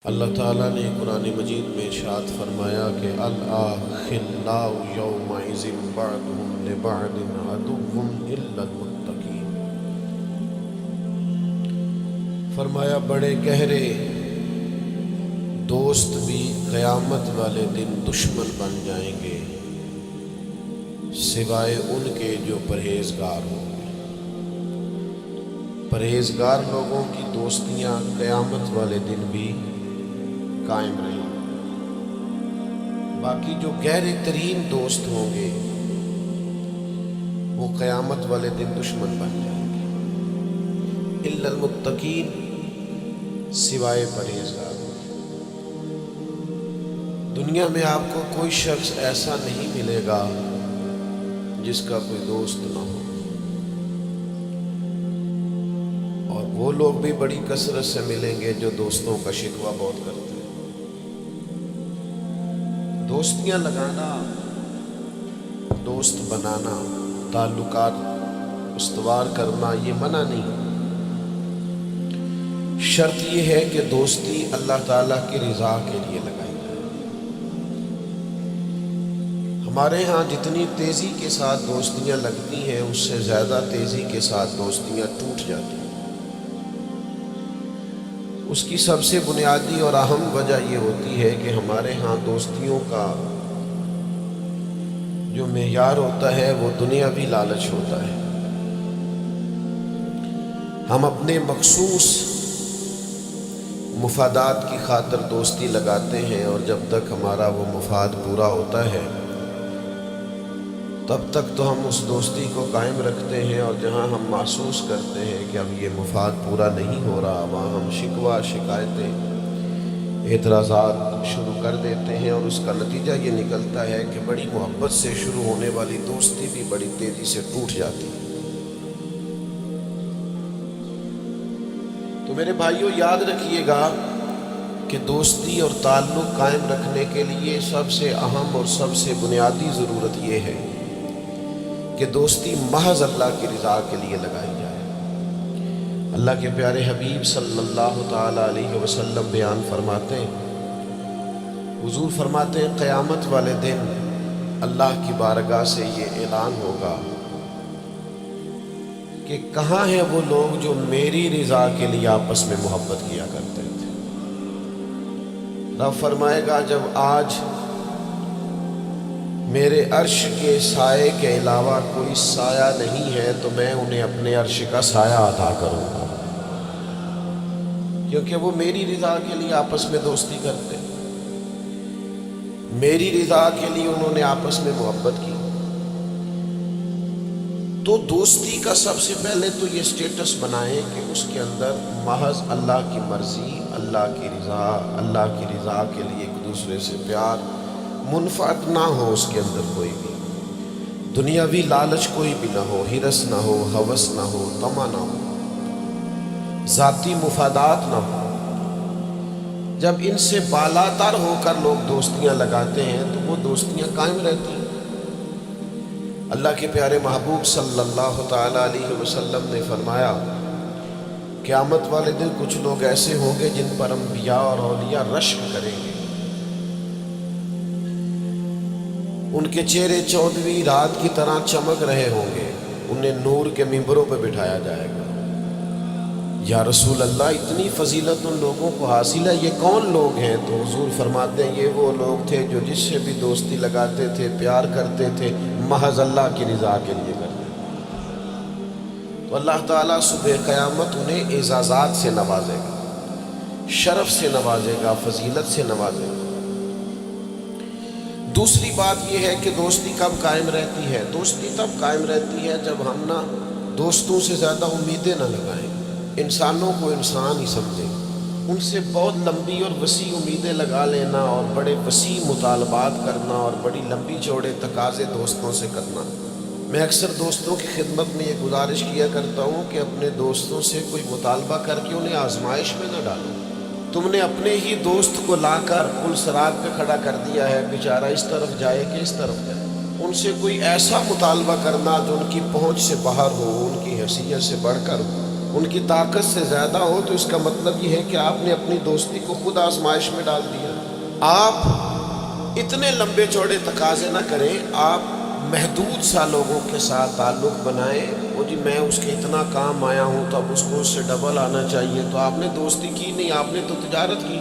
اللہ تعالیٰ نے قرآن مجید میں ارشاد فرمایا کہ الْأَخِلَّاءُ يَوْمَئِذٍ بَعْضُهُمْ لِبَعْضٍ عَدُوٌّ إِلَّا الْمُتَّقِينَ۔ فرمایا بڑے گہرے دوست بھی قیامت والے دن دشمن بن جائیں گے سوائے ان کے جو پرہیزگار ہوں گے۔ پرہیزگار لوگوں کی دوستیاں قیامت والے دن بھی قائم رہیں، باقی جو گہرے ترین دوست ہوں گے وہ قیامت والے دن دشمن بن جائیں گے۔ الا المتقین، سوائے پرہیزگار۔ دنیا میں آپ کو کوئی شخص ایسا نہیں ملے گا جس کا کوئی دوست نہ ہو، اور وہ لوگ بھی بڑی کثرت سے ملیں گے جو دوستوں کا شکوہ بہت کرتے ہیں۔ دوستیاں لگانا، دوست بنانا، تعلقات استوار کرنا یہ منع نہیں، شرط یہ ہے کہ دوستی اللہ تعالیٰ کی رضا کے لیے لگائی جائے۔ ہمارے ہاں جتنی تیزی کے ساتھ دوستیاں لگتی ہیں اس سے زیادہ تیزی کے ساتھ دوستیاں ٹوٹ جاتی ہیں۔ اس کی سب سے بنیادی اور اہم وجہ یہ ہوتی ہے کہ ہمارے ہاں دوستیوں کا جو معیار ہوتا ہے وہ دنیاوی لالچ ہوتا ہے۔ ہم اپنے مخصوص مفادات کی خاطر دوستی لگاتے ہیں، اور جب تک ہمارا وہ مفاد پورا ہوتا ہے تب تک تو ہم اس دوستی کو قائم رکھتے ہیں، اور جہاں ہم محسوس کرتے ہیں کہ اب یہ مفاد پورا نہیں ہو رہا وہاں ہم شکوہ، شکایتیں، اعتراضات شروع کر دیتے ہیں، اور اس کا نتیجہ یہ نکلتا ہے کہ بڑی محبت سے شروع ہونے والی دوستی بھی بڑی تیزی سے ٹوٹ جاتی ہے۔ تو میرے بھائیوں یاد رکھیے گا کہ دوستی اور تعلق قائم رکھنے کے لیے سب سے اہم اور سب سے بنیادی ضرورت یہ ہے کہ دوستی محض اللہ کی رضا کے لیے لگائی جائے۔ اللہ کے پیارے حبیب صلی اللہ تعالیٰ علیہ وسلم بیان فرماتے ہیں، حضور فرماتے ہیں قیامت والے دن اللہ کی بارگاہ سے یہ اعلان ہوگا کہ کہاں ہیں وہ لوگ جو میری رضا کے لیے آپس میں محبت کیا کرتے تھے۔ رب فرمائے گا جب آج میرے عرش کے سائے کے علاوہ کوئی سایہ نہیں ہے تو میں انہیں اپنے عرش کا سایہ عطا کروں گا، کیونکہ وہ میری رضا کے لیے آپس میں دوستی کرتے، میری رضا کے لیے انہوں نے آپس میں محبت کی۔ تو دوستی کا سب سے پہلے تو یہ سٹیٹس بنائیں کہ اس کے اندر محض اللہ کی مرضی، اللہ کی رضا کے لیے ایک دوسرے سے پیار، منفعت نہ ہو اس کے اندر کوئی بھی، دنیاوی لالچ کوئی بھی نہ ہو، ہرس نہ ہو، ہوس نہ ہو، طمع نہ ہو، ذاتی مفادات نہ ہو۔ جب ان سے بالاتر ہو کر لوگ دوستیاں لگاتے ہیں تو وہ دوستیاں قائم رہتی ہیں۔ اللہ کے پیارے محبوب صلی اللہ تعالیٰ علیہ وسلم نے فرمایا قیامت والے دن کچھ لوگ ایسے ہوں گے جن پر انبیاء اور اولیاء رشک کریں گے، ان کے چہرے 14ویں رات کی طرح چمک رہے ہوں گے، انہیں نور کے ممبروں پہ بٹھایا جائے گا۔ یا رسول اللہ اتنی فضیلت ان لوگوں کو حاصل ہے، یہ کون لوگ ہیں؟ تو حضور فرماتے ہیں یہ وہ لوگ تھے جو جس سے بھی دوستی لگاتے تھے، پیار کرتے تھے، محض اللہ کی رضا کے لیے کرتے تھے۔ تو اللہ تعالیٰ صبح قیامت انہیں اعزازات سے نوازے گا، شرف سے نوازے گا، فضیلت سے نوازے گا۔ دوسری بات یہ ہے کہ دوستی کب قائم رہتی ہے؟ دوستی تب قائم رہتی ہے جب ہم نہ دوستوں سے زیادہ امیدیں نہ لگائیں، انسانوں کو انسان ہی سمجھیں، ان سے بہت لمبی اور وسیع امیدیں لگا لینا اور بڑے وسیع مطالبات کرنا اور بڑی لمبی چوڑے تقاضے دوستوں سے کرنا۔ میں اکثر دوستوں کی خدمت میں یہ گزارش کیا کرتا ہوں کہ اپنے دوستوں سے کوئی مطالبہ کر کے انہیں آزمائش میں نہ ڈالو۔ تم نے اپنے ہی دوست کو لا کر پل صراط پہ کھڑا کر دیا ہے، بیچارہ اس طرف جائے کہ اس طرف جائے۔ ان سے کوئی ایسا مطالبہ کرنا جو ان کی پہنچ سے باہر ہو، ان کی حیثیت سے بڑھ کر ہو، ان کی طاقت سے زیادہ ہو تو اس کا مطلب یہ ہے کہ آپ نے اپنی دوستی کو خود آزمائش میں ڈال دیا۔ آپ اتنے لمبے چوڑے تقاضے نہ کریں، آپ محدود سا لوگوں کے ساتھ تعلق بنائیں۔ وہ جی میں اس کے اتنا کام آیا ہوں تو اب اس کو اس سے ڈبل آنا چاہیے، تو آپ نے دوستی کی نہیں، آپ نے تو تجارت کی۔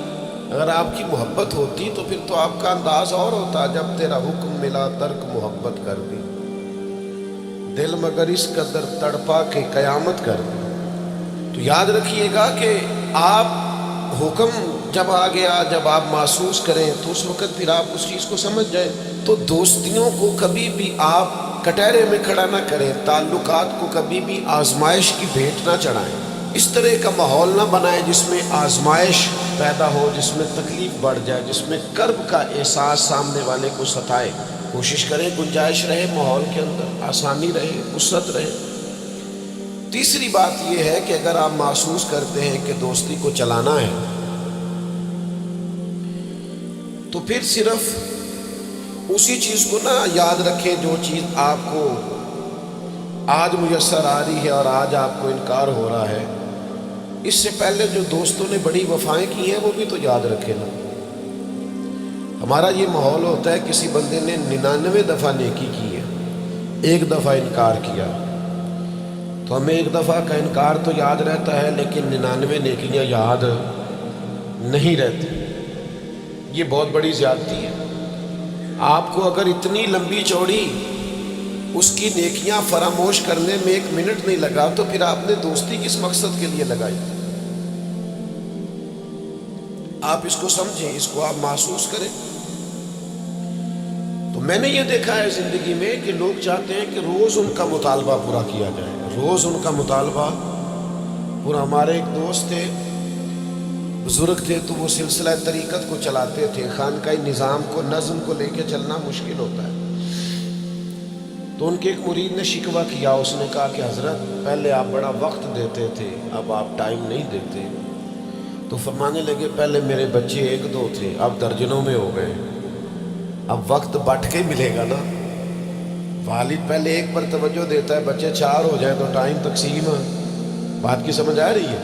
اگر آپ کی محبت ہوتی تو پھر تو آپ کا انداز اور ہوتا، جب تیرا حکم ملا ترک محبت کر دی، دل مگر اس قدر تڑپا کہ قیامت کر دی۔ تو یاد رکھیے گا کہ آپ حکم جب آ گیا، جب آپ محسوس کریں تو اس وقت پھر آپ اس چیز کو سمجھ جائیں۔ تو دوستیوں کو کبھی بھی آپ کٹہرے میں کھڑا نہ کریں، تعلقات کو کبھی بھی آزمائش کی بھیٹ نہ چڑھائیں، اس طرح کا ماحول نہ بنائیں جس میں آزمائش پیدا ہو، جس میں تکلیف بڑھ جائے، جس میں کرب کا احساس سامنے والے کو ستائے۔ کوشش کریں گنجائش رہے ماحول کے اندر، آسانی رہے، وسعت رہے۔ تیسری بات یہ ہے کہ اگر آپ محسوس کرتے ہیں کہ دوستی کو چلانا ہے تو پھر صرف اسی چیز کو نہ یاد رکھیں جو چیز آپ کو آج میسر آ رہی ہے اور آج آپ کو انکار ہو رہا ہے۔ اس سے پہلے جو دوستوں نے بڑی وفائیں کی ہیں وہ بھی تو یاد رکھیں نا۔ ہمارا یہ ماحول ہوتا ہے کسی بندے نے 99 دفعہ نیکی کی ہے، ایک دفعہ انکار کیا تو ہمیں ایک دفعہ کا انکار تو یاد رہتا ہے لیکن 99 نیکیاں یاد نہیں رہتی۔ یہ بہت بڑی زیادتی ہے۔ آپ کو اگر اتنی لمبی چوڑی اس کی نیکیاں فراموش کرنے میں 1 منٹ نہیں لگا تو پھر آپ نے دوستی کس مقصد کے لیے لگائی؟ آپ اس کو سمجھیں، اس کو آپ محسوس کریں۔ تو میں نے یہ دیکھا ہے زندگی میں کہ لوگ چاہتے ہیں کہ روز ان کا مطالبہ پورا کیا جائے، روز ان کا مطالبہ پورا۔ ہمارے ایک دوست تھے، بزرگ تھے، تو وہ سلسلہ طریقت کو چلاتے تھے، خانقاہی نظام کو، نظم کو لے کے چلنا مشکل ہوتا ہے۔ تو ان کے ایک مرید نے شکوہ کیا، اس نے کہا کہ حضرت پہلے آپ بڑا وقت دیتے تھے، اب آپ ٹائم نہیں دیتے۔ تو فرمانے لگے پہلے میرے بچے 1-2 تھے، اب درجنوں میں ہو گئے، اب وقت بٹ کے ملے گا نا۔ والد پہلے ایک پر توجہ دیتا ہے، بچے 4 ہو جائے تو ٹائم تقسیم، بات کی سمجھ آ رہی ہے؟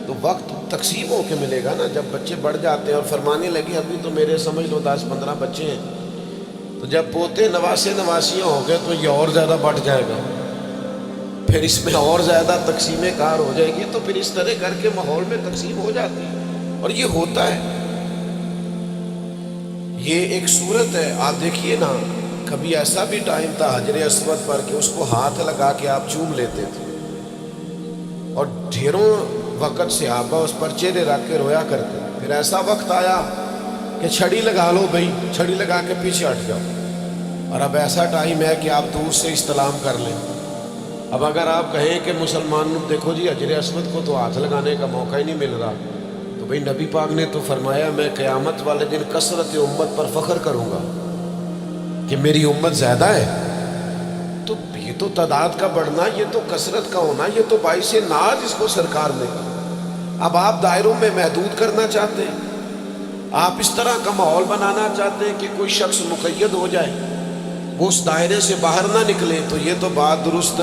تو وقت تقسیم ہو کے ملے گا نا جب بچے بڑھ جاتے ہیں۔ اور فرمانے لگے ابھی تو میرے سمجھ لو 10-15 بچے ہیں، تو جب پوتے نواسے نواسیاں ہو گئے تو یہ اور زیادہ بڑھ جائے گا، پھر اس میں اور زیادہ تقسیم کار ہو جائے گی۔ تو پھر اس طرح کر کے ماحول میں تقسیم ہو جاتی ہے، اور یہ ہوتا ہے، یہ ایک صورت ہے۔ آپ دیکھیے نا، کبھی ایسا بھی ٹائم تھا حجر اسود پر کہ اس کو ہاتھ لگا کے آپ چوم لیتے تھے، اور ڈھیروں وقت صحابہ اس پر چہرے رکھ کے رویا کرتے۔ پھر ایسا وقت آیا کہ چھڑی لگا لو بھائی، چھڑی لگا کے پیچھے ہٹ جاؤ، اور اب ایسا ٹائم ہے کہ آپ دور سے استلام کر لیں۔ اب اگر آپ کہیں کہ مسلمان دیکھو جی حجر اسود کو تو ہاتھ لگانے کا موقع ہی نہیں مل رہا، تو بھائی نبی پاک نے تو فرمایا میں قیامت والے دن کثرت امت پر فخر کروں گا کہ میری امت زیادہ ہے۔ تو یہ تو تعداد کا بڑھنا، یہ تو کثرت کا ہونا، یہ تو باعث ناز اس کو سرکار نے کہا۔ اب آپ دائروں میں محدود کرنا چاہتے ہیں، آپ اس طرح کا ماحول بنانا چاہتے ہیں کہ کوئی شخص مقید ہو جائے، وہ اس دائرے سے باہر نہ نکلے، تو یہ تو بات درست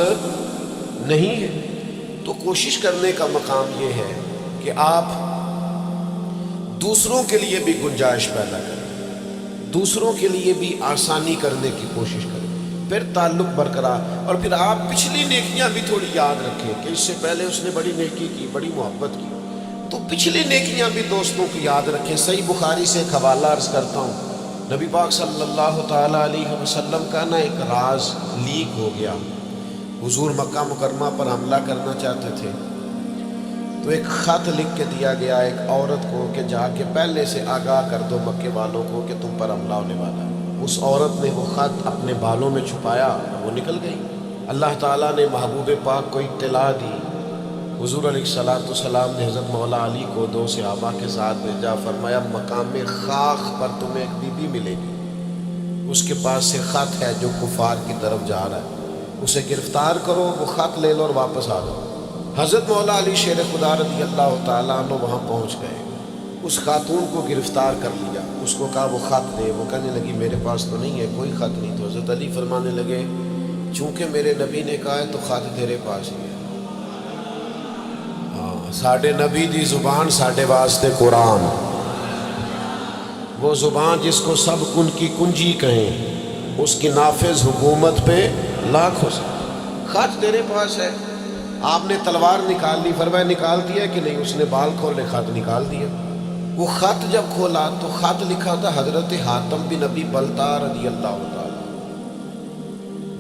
نہیں ہے۔ تو کوشش کرنے کا مقام یہ ہے کہ آپ دوسروں کے لیے بھی گنجائش پیدا کریں، دوسروں کے لیے بھی آسانی کرنے کی کوشش کریں، پھر تعلق برقرار۔ اور پھر آپ پچھلی نیکیاں بھی تھوڑی یاد رکھیں کہ اس سے پہلے اس نے بڑی نیکی کی، بڑی محبت کی، تو پچھلی نیکیاں بھی دوستوں کی یاد رکھیں۔ صحیح بخاری سے ایک حوالہ عرض کرتا ہوں، نبی پاک صلی اللہ تعالیٰ علیہ وسلم کا نا ایک راز لیک ہو گیا۔ حضور مکہ مکرمہ پر حملہ کرنا چاہتے تھے، تو ایک خط لکھ کے دیا گیا ایک عورت کو کہ جا کے پہلے سے آگاہ کر دو مکے والوں کو کہ تم پر حملہ ہونے والا ہے۔ اس عورت نے وہ خط اپنے بالوں میں چھپایا، وہ نکل گئی۔ اللہ تعالیٰ نے محبوب پاک کو اطلاع دی، حضور علیہ السلام نے حضرت مولا علی کو 2 صحابہ کے ساتھ بھیجا، فرمایا مقام خاخ پر تمہیں ایک بی بی ملے گی، اس کے پاس سے خط ہے جو کفار کی طرف جا رہا ہے، اسے گرفتار کرو، وہ خط لے لو اور واپس آ جاؤ۔ حضرت مولا علی شیر خدا رضی اللہ تعالیٰ عنہ وہاں پہنچ گئے، اس خاتون کو گرفتار کر لیا، اس کو کہا وہ خط دے، وہ کہنے لگی میرے پاس تو نہیں ہے، کوئی خط نہیں۔ تو حضرت علی فرمانے لگے چونکہ میرے نبی نے کہا ہے تو خط تیرے پاس ہی ہے۔ ساڈے نبی دی زبان ساڈے واسطے قرآن، وہ زبان جس کو سب کن کی کنجی کہیں، اس کی نافذ حکومت پہ لاکھ ہو سکتا۔ خط تیرے پاس ہے، آپ نے تلوار نکال لی، فرمایا نکال دیا کہ نہیں؟ اس نے بال کھولے، خط نکال دیا۔ وہ خط جب کھولا تو خط لکھا تھا حضرت حاتم بن ابی بلتع رضی اللہ تعالیٰ،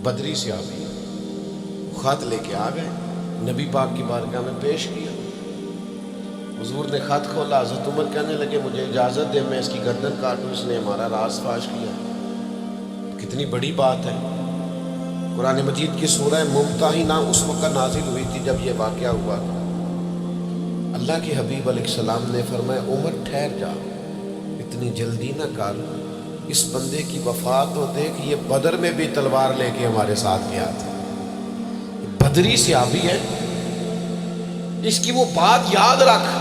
بدری صحابی، خط لے کے آ گئے، نبی پاک کی بارگاہ میں پیش کیا۔ حضور نے خط کھولا، حضرت عمر کہنے لگے مجھے اجازت دے میں اس کی گردن کاٹوں، اس نے ہمارا راز فاش کیا۔ کتنی بڑی بات ہے۔ قرآن مجید کی سورہ ممتحنہ اس وقت نازل ہوئی تھی جب یہ واقعہ ہوا تھا۔ اللہ کے حبیب علیہ السلام نے فرمایا عمر ٹھہر جا، اتنی جلدی نہ کر، اس بندے کی وفات تو دیکھ، یہ بدر میں بھی تلوار لے کے ہمارے ساتھ گیا تھا، بدری صحابی ہے، اس کی وہ بات یاد رکھ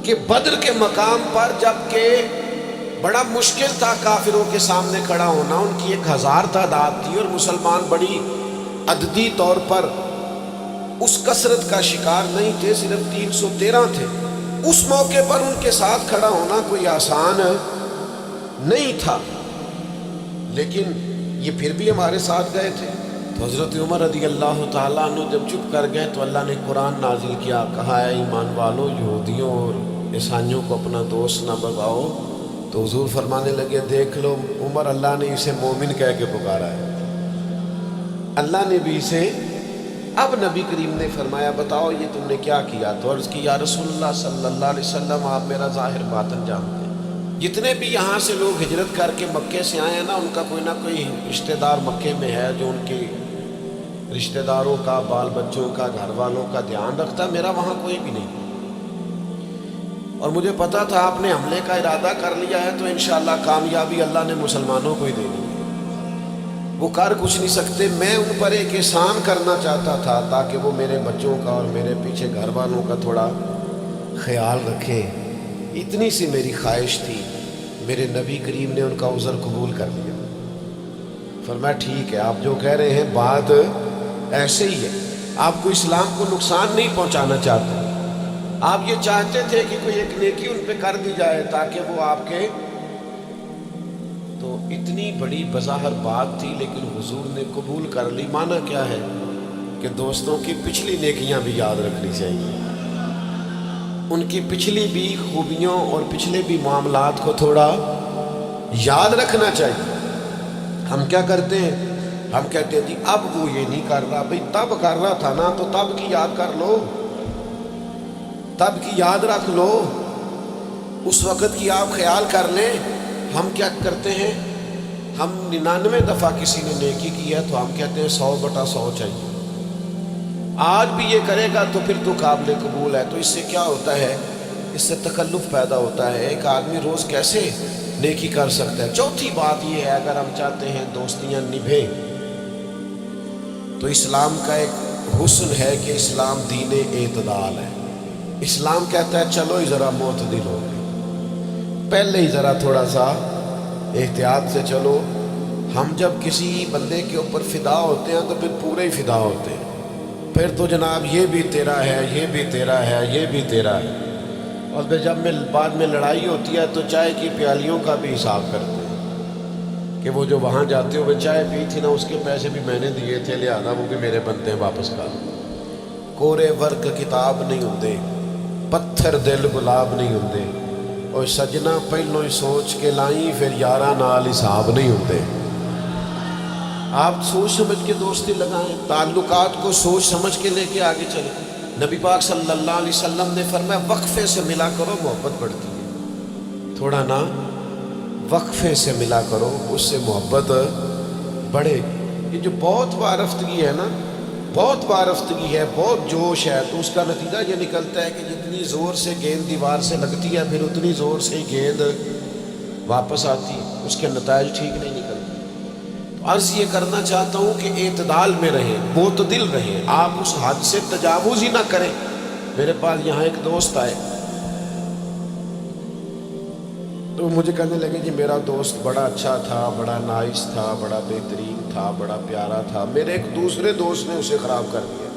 کہ بدر کے مقام پر جب کہ بڑا مشکل تھا کافروں کے سامنے کھڑا ہونا، ان کی 1000 تعداد تھی اور مسلمان بڑی عددی طور پر اس کثرت کا شکار نہیں تھے، صرف 313 تھے۔ اس موقع پر ان کے ساتھ کھڑا ہونا کوئی آسان نہیں تھا، لیکن یہ پھر بھی ہمارے ساتھ گئے تھے۔ تو حضرت عمر رضی اللہ تعالیٰ عنہ جب چپ کر گئے تو اللہ نے قرآن نازل کیا، کہا ہے ایمان والو یہودیوں اور عیسائیوں کو اپنا دوست نہ بناؤ۔ تو حضور فرمانے لگے دیکھ لو عمر، اللہ نے اسے مومن کہہ کے پکارا ہے، اللہ نے بھی اسے۔ اب نبی کریم نے فرمایا بتاؤ یہ تم نے کیا کیا؟ تو عرض کی یا رسول اللہ صلی اللہ علیہ وسلم آپ میرا ظاہر باطن جانتے ہیں، جتنے بھی یہاں سے لوگ ہجرت کر کے مکے سے آئے ہیں نا، ان کا کوئی نہ کوئی رشتہ دار مکے میں ہے جو ان کے رشتہ داروں کا، بال بچوں کا، گھر والوں کا دھیان رکھتا، میرا وہاں کوئی بھی نہیں۔ اور مجھے پتا تھا آپ نے حملے کا ارادہ کر لیا ہے تو انشاءاللہ کامیابی اللہ نے مسلمانوں کو ہی دینی ہے، وہ کر کچھ نہیں سکتے۔ میں ان پر ایک احسان کرنا چاہتا تھا تاکہ وہ میرے بچوں کا اور میرے پیچھے گھر والوں کا تھوڑا خیال رکھیں، اتنی سی میری خواہش تھی۔ میرے نبی کریم نے ان کا عذر قبول کر لیا، فرمایا ٹھیک ہے آپ جو کہہ رہے ہیں بات ایسے ہی ہے، آپ کو اسلام کو نقصان نہیں پہنچانا چاہتے، آپ یہ چاہتے تھے کہ کوئی ایک نیکی ان پہ کر دی جائے تاکہ وہ آپ کے، تو اتنی بڑی بظاہر بات تھی لیکن حضور نے قبول کر لی۔ معنی کیا ہے کہ دوستوں کی پچھلی نیکیاں بھی یاد رکھنی چاہیے، ان کی پچھلی بھی خوبیوں اور پچھلے بھی معاملات کو تھوڑا یاد رکھنا چاہیے۔ ہم کیا کرتے ہیں؟ ہم کہتے ہیں جی اب وہ یہ نہیں کر رہا، بھئی تب کر رہا تھا نا، تو تب کی یاد کر لو، تب کی یاد رکھ لو، اس وقت کی آپ خیال کر لیں۔ ہم کیا کرتے ہیں؟ ہم 99 دفعہ کسی نے نیکی کی ہے تو ہم کہتے ہیں 100/100 چاہیے، آج بھی یہ کرے گا تو پھر تو قابل قبول ہے۔ تو اس سے کیا ہوتا ہے؟ اس سے تکلف پیدا ہوتا ہے، ایک آدمی روز کیسے نیکی کر سکتا ہے؟ چوتھی بات یہ ہے اگر ہم چاہتے ہیں دوستیاں نبھیں تو اسلام کا ایک حسن ہے کہ اسلام دین اعتدال ہے۔ اسلام کہتا ہے چلو ہی ذرا معتدل ہو گئے، پہلے ہی ذرا تھوڑا سا احتیاط سے چلو۔ ہم جب کسی بندے کے اوپر فدا ہوتے ہیں تو پھر پورے ہی فدا ہوتے ہیں، پھر تو جناب یہ بھی تیرا ہے، یہ بھی تیرا ہے، یہ بھی تیرا ہے، اور پھر جب بعد میں لڑائی ہوتی ہے تو چائے کی پیالیوں کا بھی حساب کرتے ہیں کہ وہ جو وہاں جاتے ہوئے چائے پی تھی نا اس کے پیسے بھی میں نے دیے تھے، لہذا وہ بھی میرے بنتے ہیں، واپس کر۔ کورے ورق کتاب نہیں ہوندے، پتھر دل گلاب نہیں ہوندے، اور سجنا پہلوں ہی سوچ کے لائیں پھر یاراں نال حساب نہیں ہوندے۔ آپ سوچ سمجھ کے دوستی لگائیں، تعلقات کو سوچ سمجھ کے لے کے آگے چلیں۔ نبی پاک صلی اللہ علیہ وسلم نے فرمایا وقفے سے ملا کرو محبت بڑھتی ہے، تھوڑا نا وقفے سے ملا کرو، اس سے محبت بڑھے۔ یہ جو بہت وارفتگی ہے نا، بہت وارفتگی ہے، بہت جوش ہے، تو اس کا نتیجہ یہ نکلتا ہے کہ جتنی زور سے گیند دیوار سے لگتی ہے پھر اتنی زور سے ہی گیند واپس آتی ہے، اس کے نتائج ٹھیک نہیں نکلتے۔ عرض یہ کرنا چاہتا ہوں کہ اعتدال میں رہیں، معتدل رہیں، آپ اس حد سے تجاوز ہی نہ کریں۔ میرے پاس یہاں ایک دوست آئے تو مجھے کہنے لگے جی میرا دوست بڑا اچھا تھا، بڑا نائس تھا، بڑا بہترین تھا، بڑا پیارا تھا، میرے ایک دوسرے دوست نے اسے خراب کر دیا۔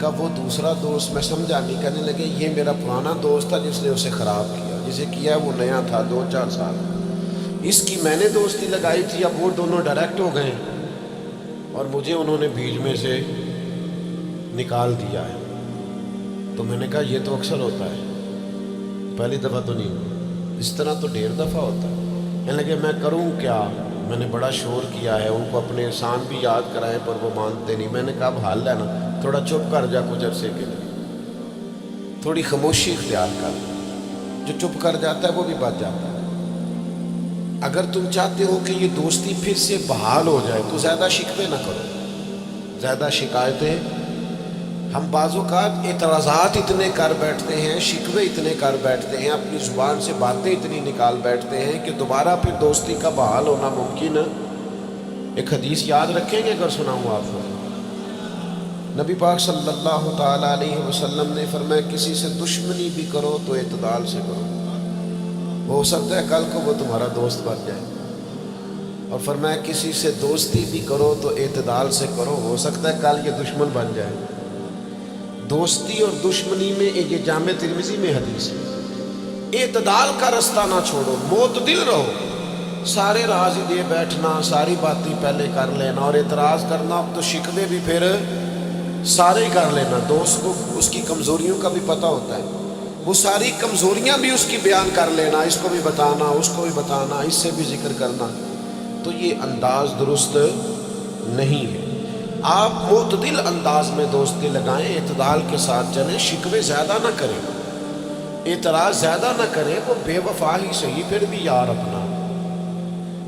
کہا وہ دوسرا دوست، میں سمجھا نہیں، کہنے لگے یہ میرا پرانا دوست تھا جس نے اسے خراب کیا، جسے کیا وہ نیا تھا 2-4 سال، اس کی میں نے دوستی لگائی تھی، اب وہ دونوں ڈائریکٹ ہو گئے اور مجھے انہوں نے بیچ میں سے نکال دیا ہے۔ تو میں نے کہا یہ تو اکثر ہوتا ہے، پہلی دفعہ تو نہیں ہوا، اس طرح تو ڈھیر دفعہ ہوتا ہے۔ کہنے لگے میں کروں کیا، میں نے بڑا شور کیا ہے، ان کو اپنے احسان بھی یاد کرائے پر وہ مانتے نہیں۔ میں نے کہا اب حال ہے نا، تھوڑا چپ کر جا کچھ عرصے کے لیے، تھوڑی خاموشی اختیار کر، جو چپ کر جاتا ہے وہ بھی بچ جاتا ہے۔ اگر تم چاہتے ہو کہ یہ دوستی پھر سے بحال ہو جائے تو زیادہ شکوے نہ کرو، زیادہ شکایتیں، ہم بعض اوقات اعتراضات اتنے کر بیٹھتے ہیں، شکوے اتنے کر بیٹھتے ہیں، اپنی زبان سے باتیں اتنی نکال بیٹھتے ہیں کہ دوبارہ پھر دوستی کا بحال ہونا ممکن ہے۔ ایک حدیث یاد رکھیں گے اگر سناؤں آپ کو، نبی پاک صلی اللہ تعالیٰ علیہ وسلم نے فرمایا کسی سے دشمنی بھی کرو تو اعتدال سے کرو، ہو سکتا ہے کل کو وہ تمہارا دوست بن جائے، اور فرمایا کسی سے دوستی بھی کرو تو اعتدال سے کرو، ہو سکتا ہے کل یہ دشمن بن جائے۔ دوستی اور دشمنی میں یہ جامع ترمذی میں حدیث ہے، اعتدال کا رستہ نہ چھوڑو، معتدل رہو، سارے راز ہی دے بیٹھنا، ساری باتیں پہلے کر لینا اور اعتراض کرنا، اب تو شکوے بھی پھر سارے کر لینا۔ دوست کو اس کی کمزوریوں کا بھی پتہ ہوتا ہے، وہ ساری کمزوریاں بھی اس کی بیان کر لینا، اس کو بھی بتانا، اس کو بھی بتانا، اس سے بھی ذکر کرنا، تو یہ انداز درست نہیں ہے۔ آپ معتدل انداز میں دوستی لگائیں، اعتدال کے ساتھ چلیں، شکوے زیادہ نہ کریں، اعتراض زیادہ نہ کریں، وہ بے وفا ہی صحیح پھر بھی یار اپنا،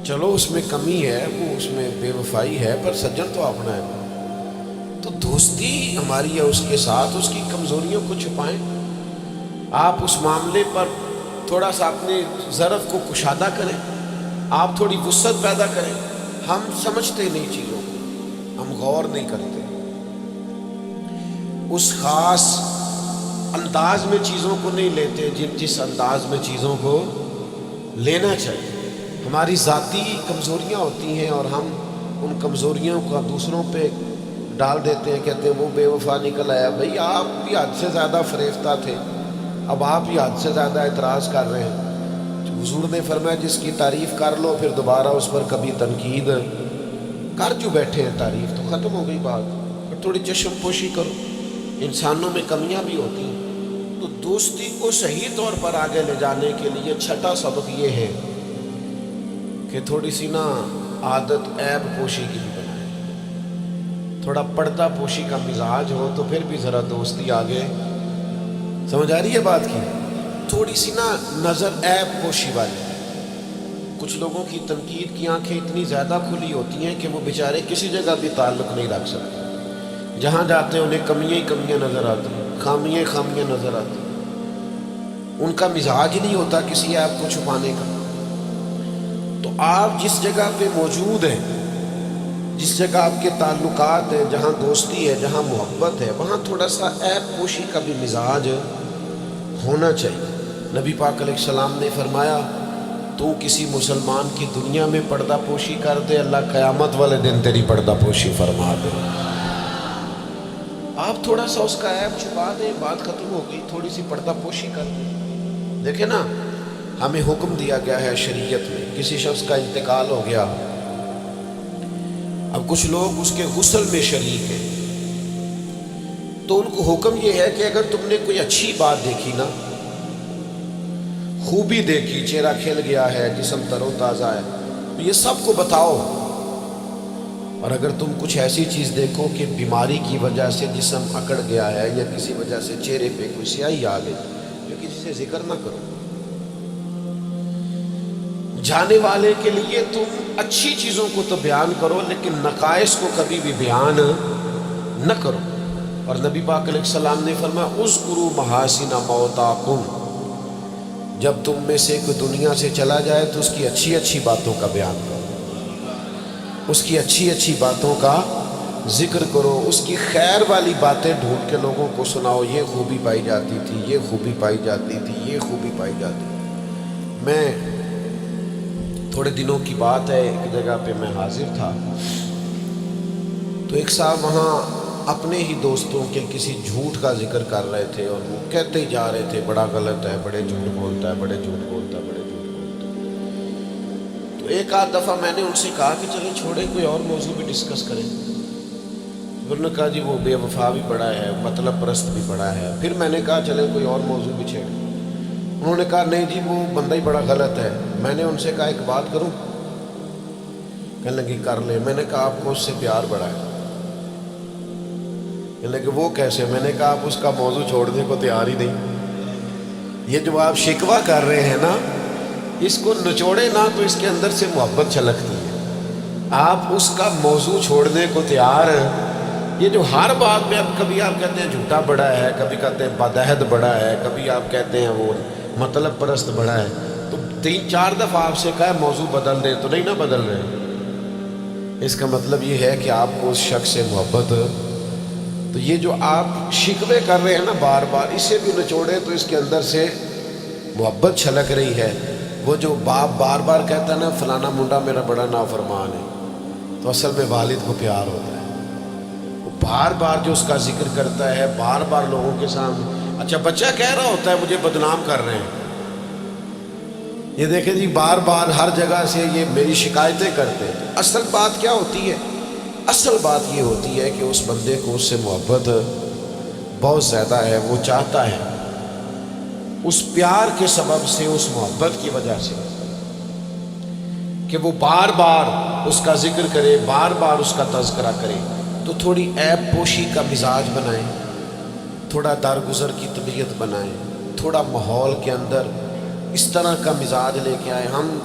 چلو اس میں کمی ہے، وہ اس میں بے وفائی ہے، پر سجن تو اپنا ہے۔ تو دوستی ہماری ہے اس کے ساتھ، اس کی کمزوریوں کو چھپائیں، آپ اس معاملے پر تھوڑا سا اپنے ظرف کو کشادہ کریں، آپ تھوڑی وسعت پیدا کریں۔ ہم سمجھتے نہیں چیزوں کو، ہم غور نہیں کرتے، اس خاص انداز میں چیزوں کو نہیں لیتے جس انداز میں چیزوں کو لینا چاہیے۔ ہماری ذاتی کمزوریاں ہوتی ہیں اور ہم ان کمزوریوں کا دوسروں پہ ڈال دیتے ہیں، کہتے ہیں وہ بے وفا نکل آیا۔ بھئی آپ بھی حد سے زیادہ فریفتہ تھے، اب آپ ہی حد سے زیادہ اعتراض کر رہے ہیں۔ حضور نے فرمایا جس کی تعریف کر لو پھر دوبارہ اس پر کبھی تنقید کر جو بیٹھے ہیں، تعریف تو ختم ہو گئی بات، اور تھوڑی چشم پوشی کرو، انسانوں میں کمیاں بھی ہوتی ہیں۔ تو دوستی کو صحیح طور پر آگے لے جانے کے لیے چھٹا سبق یہ ہے کہ تھوڑی سی نا عادت عیب پوشی کی بھی بنائیں، تھوڑا پردہ پوشی کا مزاج ہو تو پھر بھی ذرا دوستی آگے، سمجھ آ رہی ہے بات کی؟ تھوڑی سی نا نظر عیب پوشی والی۔ کچھ لوگوں کی تنقید کی آنکھیں اتنی زیادہ کھلی ہوتی ہیں کہ وہ بیچارے کسی جگہ بھی تعلق نہیں رکھ سکتے، جہاں جاتے ہیں انہیں کمیاں ہی کمیاں نظر آتی ہیں، خامیاں خامیاں نظر آتی ہیں، ان کا مزاج ہی نہیں ہوتا کسی عیب کو چھپانے کا۔ تو آپ جس جگہ پہ موجود ہیں، جس جگہ آپ کے تعلقات ہیں، جہاں دوستی ہے، جہاں محبت ہے، وہاں تھوڑا سا عیب پوشی کا بھی مزاج ہونا چاہیے۔ نبی پاک علیہ السلام نے فرمایا تو کسی مسلمان کی دنیا میں پردہ پوشی کر دے، اللہ قیامت والے دن تیری پردہ پوشی فرما دے۔ آپ تھوڑا سا اس کا عیب چھپا دیں، بات ختم ہو گئی، تھوڑی سی پردہ پوشی کر دیں۔ دیکھیں نا، ہمیں حکم دیا گیا ہے شریعت میں، کسی شخص کا انتقال ہو گیا، اب کچھ لوگ اس کے غسل میں شریک ہیں، تو ان کو حکم یہ ہے کہ اگر تم نے کوئی اچھی بات دیکھی نا، خوبی دیکھی، چہرہ کھل گیا ہے، جسم تر و تازہ ہے، تو یہ سب کو بتاؤ، اور اگر تم کچھ ایسی چیز دیکھو کہ بیماری کی وجہ سے جسم اکڑ گیا ہے یا کسی وجہ سے چہرے پہ کوئی سیاہی آ گئی، تو کسی سے ذکر نہ کرو۔ جانے والے کے لیے تم اچھی چیزوں کو تو بیان کرو، لیکن نقائص کو کبھی بھی بیان نہ کرو۔ اور نبی پاک علیہ السلام نے فرمایا اذکروا محاسن موتاکم، جب تم میں سے کوئی دنیا سے چلا جائے تو اس کی اچھی اچھی باتوں کا بیان کرو، اس کی اچھی اچھی باتوں کا ذکر کرو، اس کی خیر والی باتیں ڈھونڈ کے لوگوں کو سناؤ، یہ خوبی پائی جاتی تھی، یہ خوبی پائی جاتی تھی، یہ خوبی پائی جاتی تھی۔ میں تھوڑے دنوں کی بات ہے، ایک جگہ پہ میں حاضر تھا، تو ایک صاحب وہاں اپنے ہی دوستوں کے کسی جھوٹ کا ذکر کر رہے تھے اور وہ کہتے ہی جا رہے تھے بڑا غلط ہے، بڑے جھوٹ بولتا ہے، بڑے جھوٹ بولتا ہے، بڑے جھوٹ بولتا ہے۔ تو ایک آدھ دفعہ میں نے ان سے کہا کہ چلیں چھوڑیں، کوئی اور موضوع بھی ڈسکس کریں۔ انہوں نے کہا جی وہ بے وفا بھی بڑا ہے، مطلب پرست بھی بڑا ہے۔ پھر میں نے کہا چلیں کوئی اور موضوع بھی چھیڑیں۔ انہوں نے کہا نہیں جی وہ بندہ ہی بڑا غلط ہے۔ میں نے ان سے کہا ایک بات کروں؟ کہنے لگی کر لے۔ میں نے کہا آپ کو اس سے پیار بڑا ہے۔ کہنے لگے وہ کیسے؟ میں نے کہا آپ اس کا موضوع چھوڑنے کو تیار ہی نہیں۔ یہ جو آپ شکوہ کر رہے ہیں نا، اس کو نچوڑے نا تو اس کے اندر سے محبت چھلکتی ہے۔ آپ اس کا موضوع چھوڑنے کو تیار ہیں۔ یہ جو ہر بات میں اب کبھی آپ کہتے ہیں جھوٹا بڑا ہے، کبھی کہتے ہیں بدعہد بڑا ہے، کبھی آپ کہتے ہیں وہ مطلب پرست بڑا ہے، تو 3-4 دفعہ آپ سے کہا ہے موضوع بدل دیں تو نہیں نہ بدل رہے۔ اس کا مطلب یہ ہے کہ آپ کو اس شخص سے محبت۔ تو یہ جو آپ شکوے کر رہے ہیں نا بار بار، اسے بھی نچوڑے تو اس کے اندر سے محبت چھلک رہی ہے۔ وہ جو باپ بار بار کہتا ہے نا فلانا منڈا میرا بڑا نافرمان ہے، تو اصل میں والد کو پیار ہوتا ہے۔ وہ بار بار جو اس کا ذکر کرتا ہے، بار بار لوگوں کے سامنے۔ اچھا بچہ کہہ رہا ہوتا ہے مجھے بدنام کر رہے ہیں، یہ دیکھیں جی بار بار ہر جگہ سے یہ میری شکایتیں کرتے ہیں۔ اصل بات کیا ہوتی ہے؟ اصل بات یہ ہوتی ہے کہ اس بندے کو اس سے محبت بہت زیادہ ہے، وہ چاہتا ہے اس پیار کے سبب سے، اس محبت کی وجہ سے کہ وہ بار بار اس کا ذکر کرے، بار بار اس کا تذکرہ کرے، تو تھوڑی عیب پوشی کا مزاج بنائیں، تھوڑا درگزر کی طبیعت بنائیں، تھوڑا ماحول کے اندر اس طرح کا مزاج لے کے آئے۔ ہم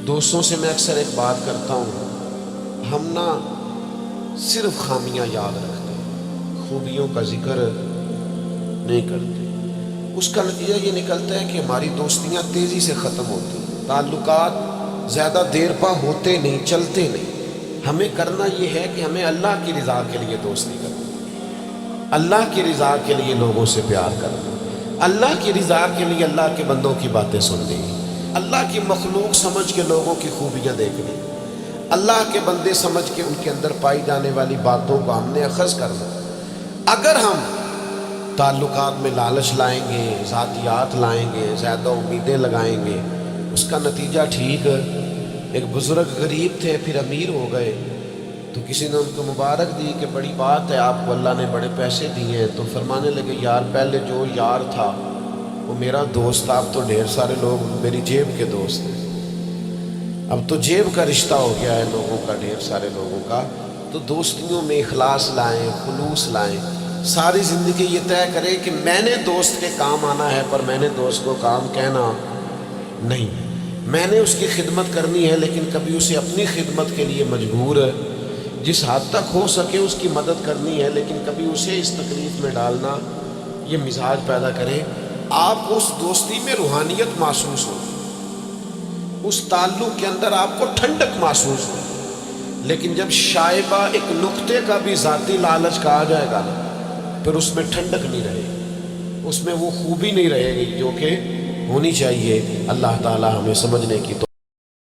دوستوں سے میں اکثر ایک بات کرتا ہوں، ہم نا صرف خامیاں یاد رکھتے ہیں، خوبیوں کا ذکر نہیں کرتے۔ اس کا نتیجہ یہ نکلتا ہے کہ ہماری دوستیاں تیزی سے ختم ہوتی ہیں، تعلقات زیادہ دیر پا ہوتے نہیں، چلتے نہیں۔ ہمیں کرنا یہ ہے کہ ہمیں اللہ کی رضا کے لیے دوستی کرنا، اللہ کی رضا کے لیے لوگوں سے پیار کرنا، اللہ کی رضا کے لیے اللہ کے بندوں کی باتیں سننی، اللہ کی مخلوق سمجھ کے لوگوں کی خوبیاں دیکھنی، اللہ کے بندے سمجھ کے ان کے اندر پائی جانے والی باتوں کو ہم نے اخذ کرنا۔ اگر ہم تعلقات میں لالچ لائیں گے، ذاتیات لائیں گے، زیادہ امیدیں لگائیں گے، اس کا نتیجہ ٹھیک ہے۔ ایک بزرگ غریب تھے پھر امیر ہو گئے، تو کسی نے ان کو مبارک دی کہ بڑی بات ہے آپ کو اللہ نے بڑے پیسے دیے ہیں، تو فرمانے لگے یار پہلے جو یار تھا وہ میرا دوست تھا، اب تو ڈھیر سارے لوگ میری جیب کے دوست ہیں، اب تو جیب کا رشتہ ہو گیا ہے لوگوں کا، ڈھیر سارے لوگوں کا۔ تو دوستیوں میں اخلاص لائیں، خلوص لائیں۔ ساری زندگی یہ طے کرے کہ میں نے دوست کے کام آنا ہے، پر میں نے دوست کو کام کہنا نہیں، میں نے اس کی خدمت کرنی ہے لیکن کبھی اسے اپنی خدمت کے لیے مجبور ہے، جس حد تک ہو سکے اس کی مدد کرنی ہے لیکن کبھی اسے اس تکلیف میں ڈالنا، یہ مزاج پیدا کرے۔ آپ کو اس دوستی میں روحانیت محسوس ہو، اس تعلق کے اندر آپ کو ٹھنڈک محسوس ہو، لیکن جب شائبہ ایک نقطے کا بھی ذاتی لالچ کہا جائے گا نا، پھر اس میں ٹھنڈک نہیں رہے گی، اس میں وہ خوبی نہیں رہے گی جو کہ ہونی چاہیے۔ اللہ تعالی ہمیں سمجھنے کی